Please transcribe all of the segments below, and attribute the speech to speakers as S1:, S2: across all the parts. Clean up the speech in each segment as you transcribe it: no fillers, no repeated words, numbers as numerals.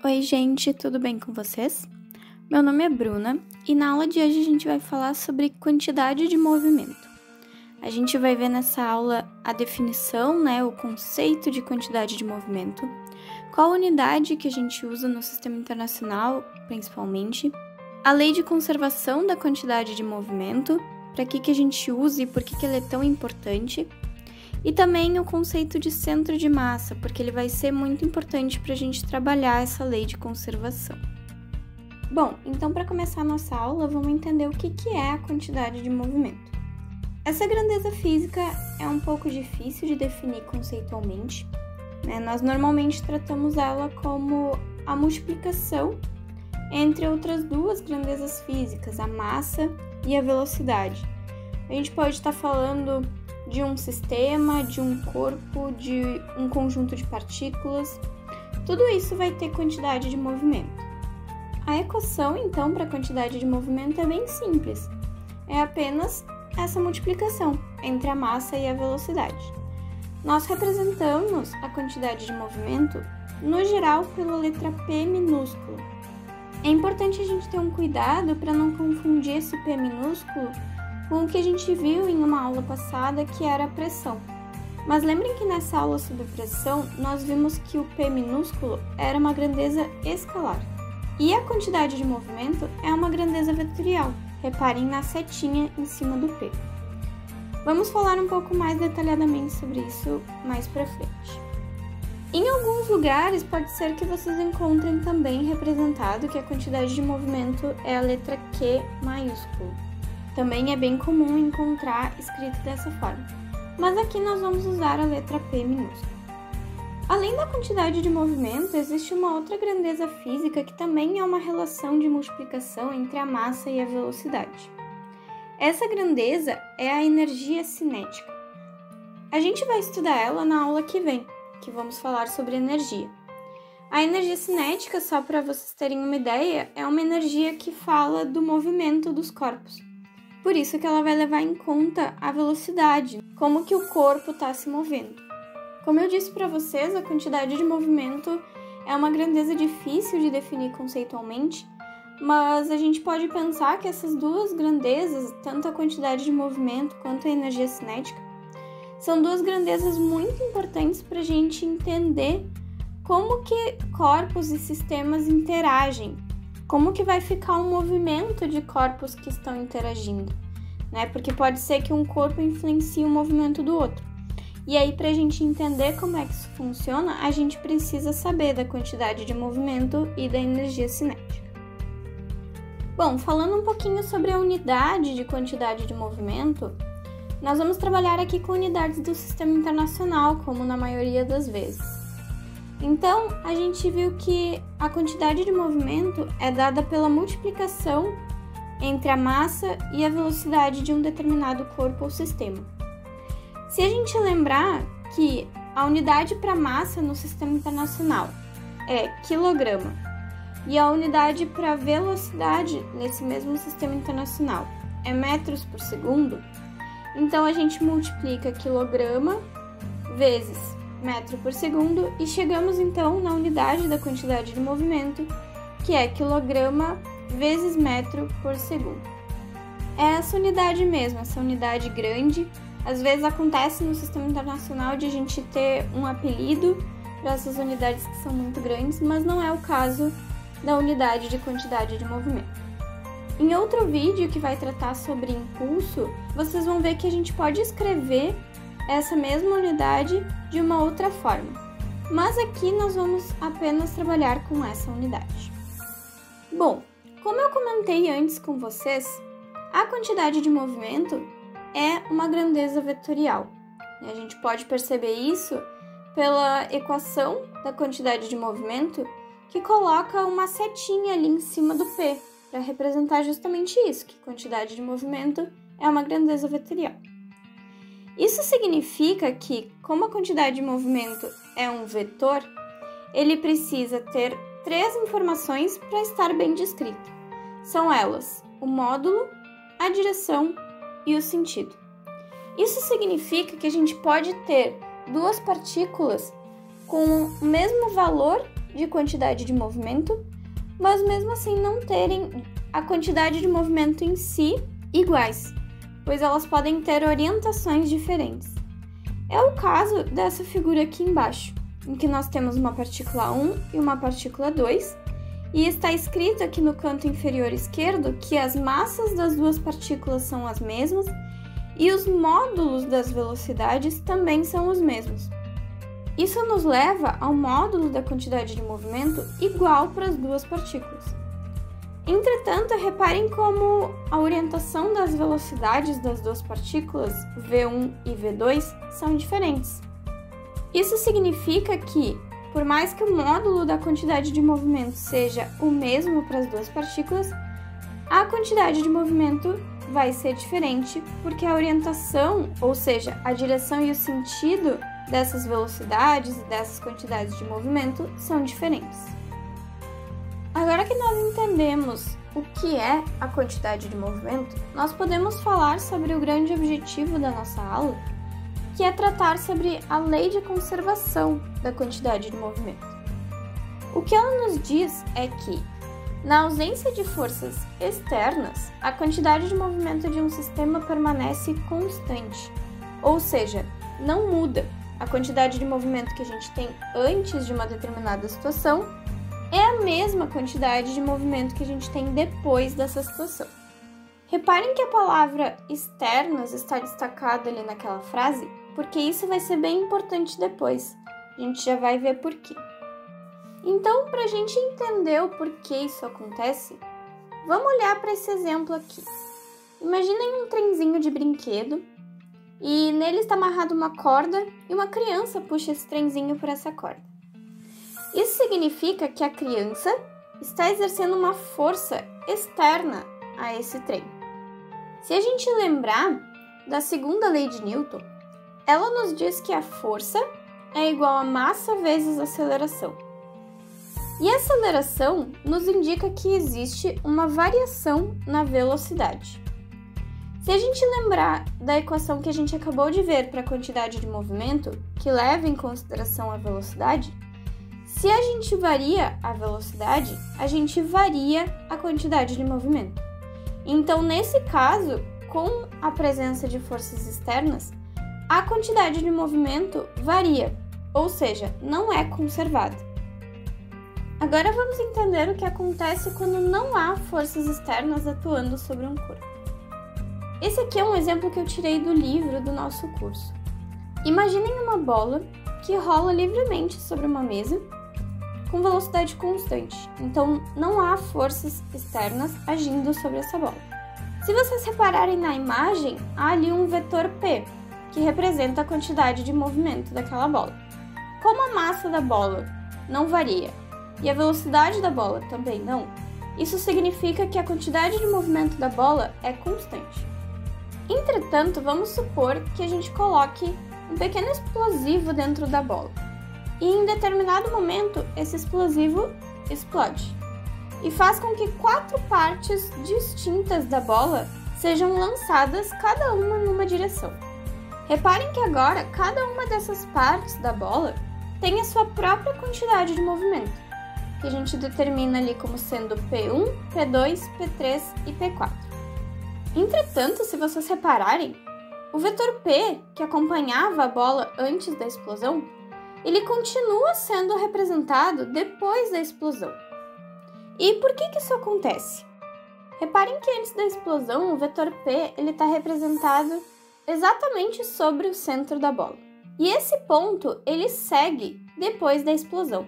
S1: Oi, gente, tudo bem com vocês? Meu nome é Bruna e na aula de hoje a gente vai falar sobre quantidade de movimento. A gente vai ver nessa aula a definição, o conceito de quantidade de movimento, qual unidade que a gente usa no sistema internacional, principalmente, a lei de conservação da quantidade de movimento, para que a gente usa e por que ele é tão importante, e também o conceito de centro de massa, porque ele vai ser muito importante para a gente trabalhar essa lei de conservação. Bom, então para começar a nossa aula, vamos entender o que é a quantidade de movimento. Essa grandeza física é um pouco difícil de definir conceitualmente, Nós normalmente tratamos ela como a multiplicação entre outras duas grandezas físicas, a massa e a velocidade. A gente pode estar falando de um sistema, de um corpo, de um conjunto de partículas. Tudo isso vai ter quantidade de movimento. A equação, então, para a quantidade de movimento é bem simples. É apenas essa multiplicação entre a massa e a velocidade. Nós representamos a quantidade de movimento, no geral, pela letra P minúsculo. É importante a gente ter um cuidado para não confundir esse P minúsculo com o que a gente viu em uma aula passada, que era a pressão. Mas lembrem que nessa aula sobre pressão, nós vimos que o P minúsculo era uma grandeza escalar. E a quantidade de movimento é uma grandeza vetorial. Reparem na setinha em cima do P. Vamos falar um pouco mais detalhadamente sobre isso mais pra frente. Em alguns lugares, pode ser que vocês encontrem também representado que a quantidade de movimento é a letra Q maiúsculo. Também é bem comum encontrar escrito dessa forma, mas aqui nós vamos usar a letra P minúscula. Além da quantidade de movimento, existe uma outra grandeza física que também é uma relação de multiplicação entre a massa e a velocidade. Essa grandeza é a energia cinética. A gente vai estudar ela na aula que vem, que vamos falar sobre energia. A energia cinética, só para vocês terem uma ideia, é uma energia que fala do movimento dos corpos. Por isso que ela vai levar em conta a velocidade, como que o corpo está se movendo. Como eu disse para vocês, a quantidade de movimento é uma grandeza difícil de definir conceitualmente, mas a gente pode pensar que essas duas grandezas, tanto a quantidade de movimento quanto a energia cinética, são duas grandezas muito importantes para a gente entender como que corpos e sistemas interagem, como que vai ficar um movimento de corpos que estão interagindo, Porque pode ser que um corpo influencie o movimento do outro. E aí, para a gente entender como é que isso funciona, a gente precisa saber da quantidade de movimento e da energia cinética. Bom, falando um pouquinho sobre a unidade de quantidade de movimento, nós vamos trabalhar aqui com unidades do sistema internacional, como na maioria das vezes. Então, a gente viu que a quantidade de movimento é dada pela multiplicação entre a massa e a velocidade de um determinado corpo ou sistema. Se a gente lembrar que a unidade para massa no sistema internacional é quilograma e a unidade para velocidade nesse mesmo sistema internacional é metros por segundo, então a gente multiplica quilograma vezes metro por segundo e chegamos então na unidade da quantidade de movimento, que é quilograma vezes metro por segundo. É essa unidade mesmo, essa unidade grande. Às vezes acontece no sistema internacional de a gente ter um apelido para essas unidades que são muito grandes, mas não é o caso da unidade de quantidade de movimento. Em outro vídeo que vai tratar sobre impulso, vocês vão ver que a gente pode escrever essa mesma unidade de uma outra forma, mas aqui nós vamos apenas trabalhar com essa unidade. Bom, como eu comentei antes com vocês, a quantidade de movimento é uma grandeza vetorial. A gente pode perceber isso pela equação da quantidade de movimento, que coloca uma setinha ali em cima do P, para representar justamente isso, que quantidade de movimento é uma grandeza vetorial. Isso significa que, como a quantidade de movimento é um vetor, ele precisa ter três informações para estar bem descrito. São elas o módulo, a direção e o sentido. Isso significa que a gente pode ter duas partículas com o mesmo valor de quantidade de movimento, mas mesmo assim não terem a quantidade de movimento em si iguais, pois elas podem ter orientações diferentes. É o caso dessa figura aqui embaixo, em que nós temos uma partícula 1 e uma partícula 2, e está escrito aqui no canto inferior esquerdo que as massas das duas partículas são as mesmas e os módulos das velocidades também são os mesmos. Isso nos leva ao módulo da quantidade de movimento igual para as duas partículas. Entretanto, reparem como a orientação das velocidades das duas partículas, V1 e V2, são diferentes. Isso significa que, por mais que o módulo da quantidade de movimento seja o mesmo para as duas partículas, a quantidade de movimento vai ser diferente porque a orientação, ou seja, a direção e o sentido dessas velocidades e dessas quantidades de movimento são diferentes. Agora que nós entendemos o que é a quantidade de movimento, nós podemos falar sobre o grande objetivo da nossa aula, que é tratar sobre a lei de conservação da quantidade de movimento. O que ela nos diz é que, na ausência de forças externas, a quantidade de movimento de um sistema permanece constante, ou seja, não muda. A quantidade de movimento que a gente tem antes de uma determinada situação é a mesma quantidade de movimento que a gente tem depois dessa situação. Reparem que a palavra externas está destacada ali naquela frase, porque isso vai ser bem importante depois. A gente já vai ver por quê. Então, para a gente entender o porquê isso acontece, vamos olhar para esse exemplo aqui. Imaginem um trenzinho de brinquedo e nele está amarrada uma corda e uma criança puxa esse trenzinho por essa corda. Isso significa que a criança está exercendo uma força externa a esse trem. Se a gente lembrar da segunda lei de Newton, ela nos diz que a força é igual a massa vezes aceleração. E a aceleração nos indica que existe uma variação na velocidade. Se a gente lembrar da equação que a gente acabou de ver para a quantidade de movimento, que leva em consideração a velocidade, se a gente varia a velocidade, a gente varia a quantidade de movimento. Então, nesse caso, com a presença de forças externas, a quantidade de movimento varia, ou seja, não é conservada. Agora vamos entender o que acontece quando não há forças externas atuando sobre um corpo. Esse aqui é um exemplo que eu tirei do livro do nosso curso. Imaginem uma bola que rola livremente sobre uma mesa com velocidade constante, então não há forças externas agindo sobre essa bola. Se vocês repararem na imagem, há ali um vetor P, que representa a quantidade de movimento daquela bola. Como a massa da bola não varia e a velocidade da bola também não, isso significa que a quantidade de movimento da bola é constante. Entretanto, vamos supor que a gente coloque um pequeno explosivo dentro da bola. E em determinado momento, esse explosivo explode e faz com que 4 partes distintas da bola sejam lançadas, cada uma numa direção. Reparem que agora, cada uma dessas partes da bola tem a sua própria quantidade de movimento, que a gente determina ali como sendo P1, P2, P3 e P4. Entretanto, se vocês repararem, o vetor P, que acompanhava a bola antes da explosão, ele continua sendo representado depois da explosão. E por que isso acontece? Reparem que antes da explosão, o vetor P está representado exatamente sobre o centro da bola. E esse ponto, ele segue depois da explosão.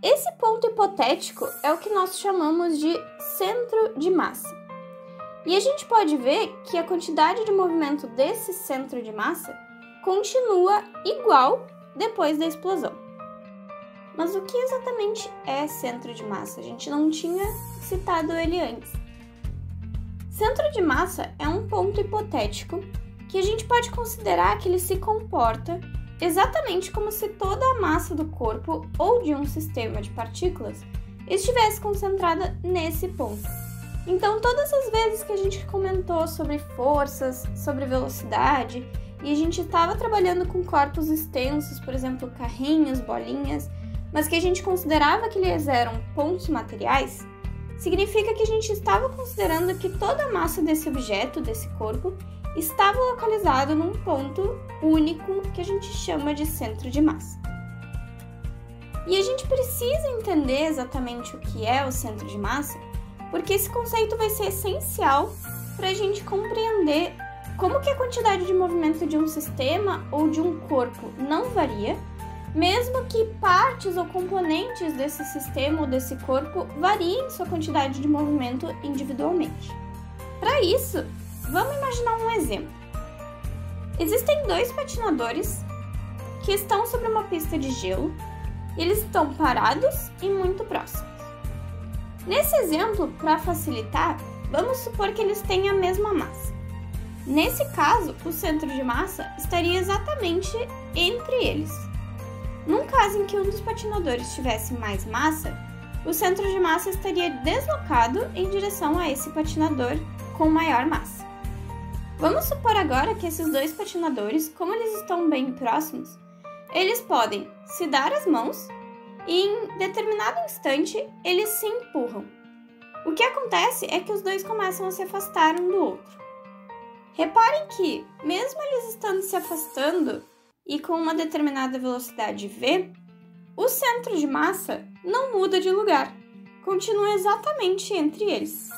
S1: Esse ponto hipotético é o que nós chamamos de centro de massa. E a gente pode ver que a quantidade de movimento desse centro de massa continua igual depois da explosão. Mas o que exatamente é centro de massa? A gente não tinha citado ele antes. Centro de massa é um ponto hipotético que a gente pode considerar que ele se comporta exatamente como se toda a massa do corpo ou de um sistema de partículas estivesse concentrada nesse ponto. Então, todas as vezes que a gente comentou sobre forças, sobre velocidade, e a gente estava trabalhando com corpos extensos, por exemplo, carrinhos, bolinhas, mas que a gente considerava que eles eram pontos materiais, significa que a gente estava considerando que toda a massa desse objeto, desse corpo, estava localizado num ponto único que a gente chama de centro de massa. E a gente precisa entender exatamente o que é o centro de massa, porque esse conceito vai ser essencial para a gente compreender como que a quantidade de movimento de um sistema ou de um corpo não varia, mesmo que partes ou componentes desse sistema ou desse corpo variem sua quantidade de movimento individualmente. Para isso, vamos imaginar um exemplo. Existem dois patinadores que estão sobre uma pista de gelo e eles estão parados e muito próximos. Nesse exemplo, para facilitar, vamos supor que eles têm a mesma massa. Nesse caso, o centro de massa estaria exatamente entre eles. Num caso em que um dos patinadores tivesse mais massa, o centro de massa estaria deslocado em direção a esse patinador com maior massa. Vamos supor agora que esses dois patinadores, como eles estão bem próximos, eles podem se dar as mãos e em determinado instante eles se empurram. O que acontece é que os dois começam a se afastar um do outro. Reparem que, mesmo eles estando se afastando e com uma determinada velocidade v, o centro de massa não muda de lugar, continua exatamente entre eles.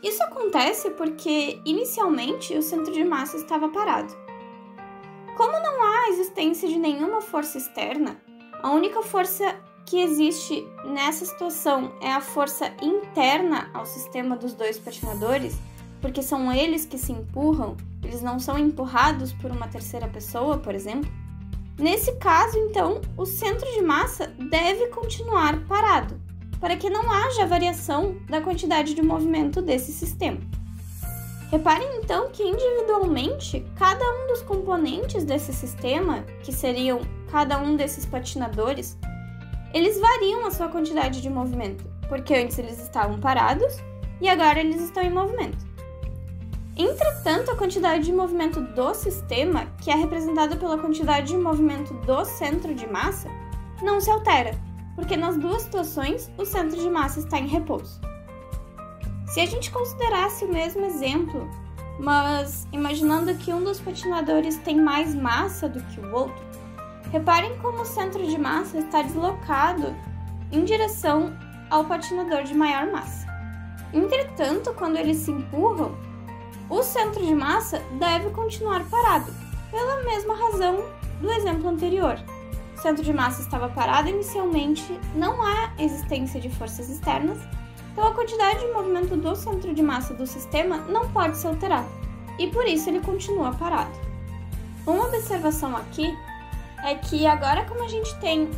S1: Isso acontece porque, inicialmente, o centro de massa estava parado. Como não há a existência de nenhuma força externa, a única força que existe nessa situação é a força interna ao sistema dos dois patinadores, porque são eles que se empurram, eles não são empurrados por uma terceira pessoa, por exemplo. Nesse caso, então, o centro de massa deve continuar parado, para que não haja variação da quantidade de movimento desse sistema. Reparem então que individualmente, cada um dos componentes desse sistema, que seriam cada um desses patinadores, eles variam a sua quantidade de movimento, porque antes eles estavam parados e agora eles estão em movimento. Entretanto, a quantidade de movimento do sistema, que é representada pela quantidade de movimento do centro de massa, não se altera, porque nas duas situações o centro de massa está em repouso. Se a gente considerasse o mesmo exemplo, mas imaginando que um dos patinadores tem mais massa do que o outro, reparem como o centro de massa está deslocado em direção ao patinador de maior massa. Entretanto, quando eles se empurram, o centro de massa deve continuar parado, pela mesma razão do exemplo anterior. O centro de massa estava parado inicialmente, não há existência de forças externas, então a quantidade de movimento do centro de massa do sistema não pode se alterar, e por isso ele continua parado. Uma observação aqui é que agora, como a gente tem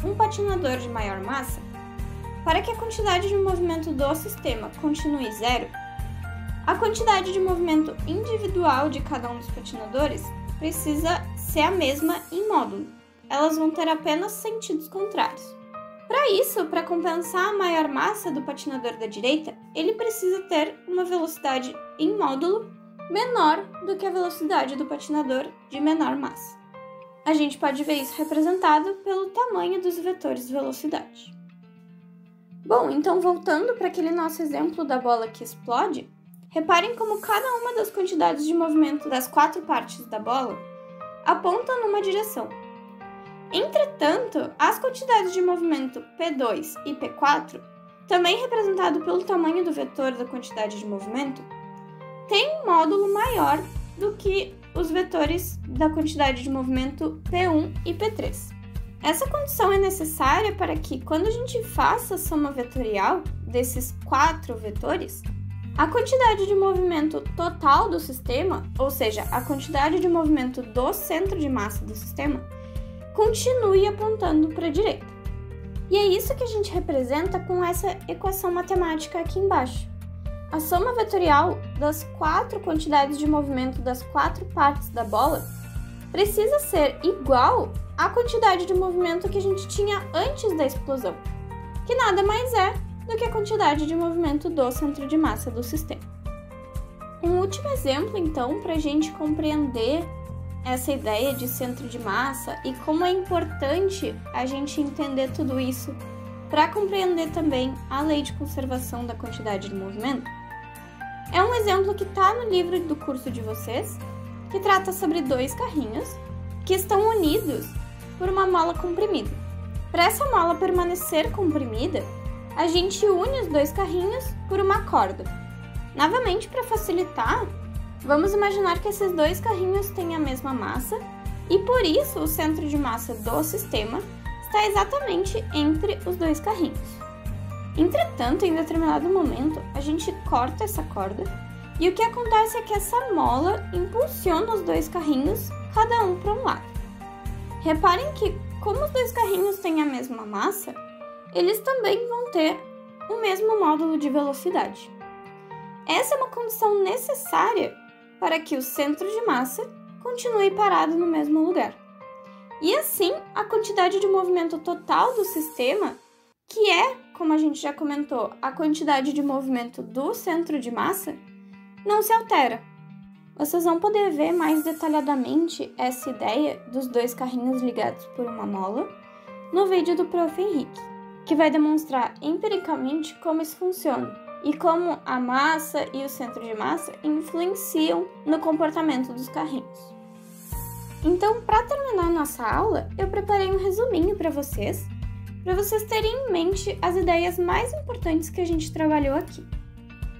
S1: um patinador de maior massa, para que a quantidade de movimento do sistema continue zero, a quantidade de movimento individual de cada um dos patinadores precisa ser a mesma em módulo. Elas vão ter apenas sentidos contrários. Para isso, para compensar a maior massa do patinador da direita, ele precisa ter uma velocidade em módulo menor do que a velocidade do patinador de menor massa. A gente pode ver isso representado pelo tamanho dos vetores de velocidade. Bom, então voltando para aquele nosso exemplo da bola que explode, reparem como cada uma das quantidades de movimento das quatro partes da bola aponta numa direção. Entretanto, as quantidades de movimento P2 e P4, também representado pelo tamanho do vetor da quantidade de movimento, têm um módulo maior do que os vetores da quantidade de movimento P1 e P3. Essa condição é necessária para que, quando a gente faça a soma vetorial desses quatro vetores, a quantidade de movimento total do sistema, ou seja, a quantidade de movimento do centro de massa do sistema, continue apontando para a direita. E é isso que a gente representa com essa equação matemática aqui embaixo. A soma vetorial das quatro quantidades de movimento das quatro partes da bola precisa ser igual à quantidade de movimento que a gente tinha antes da explosão, que nada mais é do que a quantidade de movimento do centro de massa do sistema. Um último exemplo, então, para a gente compreender essa ideia de centro de massa e como é importante a gente entender tudo isso para compreender também a lei de conservação da quantidade de movimento? É um exemplo que está no livro do curso de vocês, que trata sobre dois carrinhos que estão unidos por uma mola comprimida. Para essa mola permanecer comprimida, a gente une os dois carrinhos por uma corda. Novamente, para facilitar, vamos imaginar que esses dois carrinhos têm a mesma massa e por isso o centro de massa do sistema está exatamente entre os dois carrinhos. Entretanto, em determinado momento, a gente corta essa corda e o que acontece é que essa mola impulsiona os dois carrinhos, cada um para um lado. Reparem que, como os dois carrinhos têm a mesma massa, eles também vão ter o mesmo módulo de velocidade. Essa é uma condição necessária para que o centro de massa continue parado no mesmo lugar. E assim, a quantidade de movimento total do sistema, que é, como a gente já comentou, a quantidade de movimento do centro de massa, não se altera. Vocês vão poder ver mais detalhadamente essa ideia dos dois carrinhos ligados por uma mola no vídeo do Prof. Henrique, que vai demonstrar empiricamente como isso funciona e como a massa e o centro de massa influenciam no comportamento dos carrinhos. Então, para terminar nossa aula, eu preparei um resuminho para vocês terem em mente as ideias mais importantes que a gente trabalhou aqui.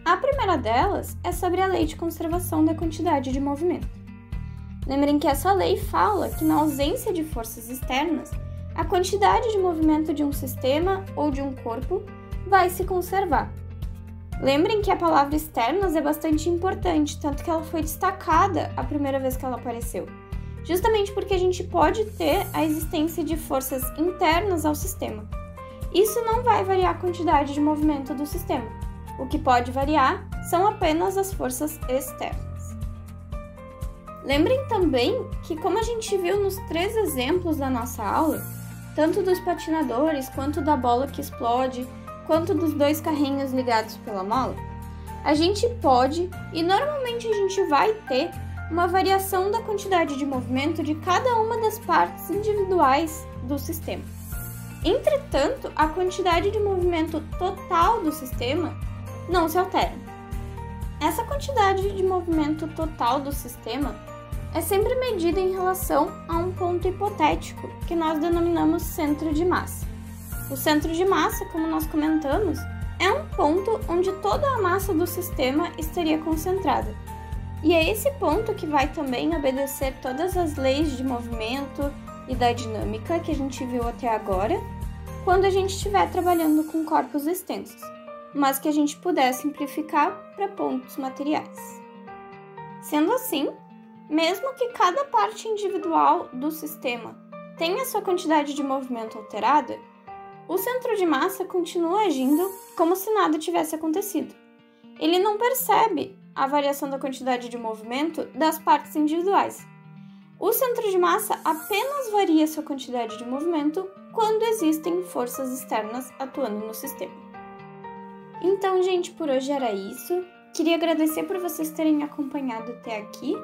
S1: A primeira delas é sobre a lei de conservação da quantidade de movimento. Lembrem que essa lei fala que na ausência de forças externas, a quantidade de movimento de um sistema ou de um corpo vai se conservar. Lembrem que a palavra externas é bastante importante, tanto que ela foi destacada a primeira vez que ela apareceu, justamente porque a gente pode ter a existência de forças internas ao sistema. Isso não vai variar a quantidade de movimento do sistema. O que pode variar são apenas as forças externas. Lembrem também que, como a gente viu nos 3 exemplos da nossa aula, tanto dos patinadores, quanto da bola que explode, quanto dos dois carrinhos ligados pela mola, a gente pode e normalmente a gente vai ter uma variação da quantidade de movimento de cada uma das partes individuais do sistema. Entretanto, a quantidade de movimento total do sistema não se altera. Essa quantidade de movimento total do sistema é sempre medida em relação a um ponto hipotético, que nós denominamos centro de massa. O centro de massa, como nós comentamos, é um ponto onde toda a massa do sistema estaria concentrada. E é esse ponto que vai também obedecer todas as leis de movimento e da dinâmica que a gente viu até agora, quando a gente estiver trabalhando com corpos extensos, mas que a gente puder simplificar para pontos materiais. Sendo assim, mesmo que cada parte individual do sistema tenha sua quantidade de movimento alterada, o centro de massa continua agindo como se nada tivesse acontecido. Ele não percebe a variação da quantidade de movimento das partes individuais. O centro de massa apenas varia sua quantidade de movimento quando existem forças externas atuando no sistema. Então, gente, por hoje era isso. Queria agradecer por vocês terem acompanhado até aqui.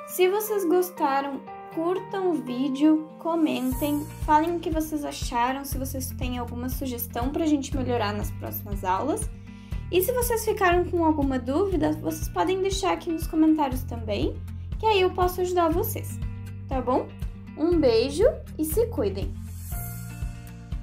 S1: Se vocês gostaram, curtam o vídeo, comentem, falem o que vocês acharam, se vocês têm alguma sugestão para a gente melhorar nas próximas aulas. E se vocês ficaram com alguma dúvida, vocês podem deixar aqui nos comentários também, que aí eu posso ajudar vocês, tá bom? Um beijo e se cuidem!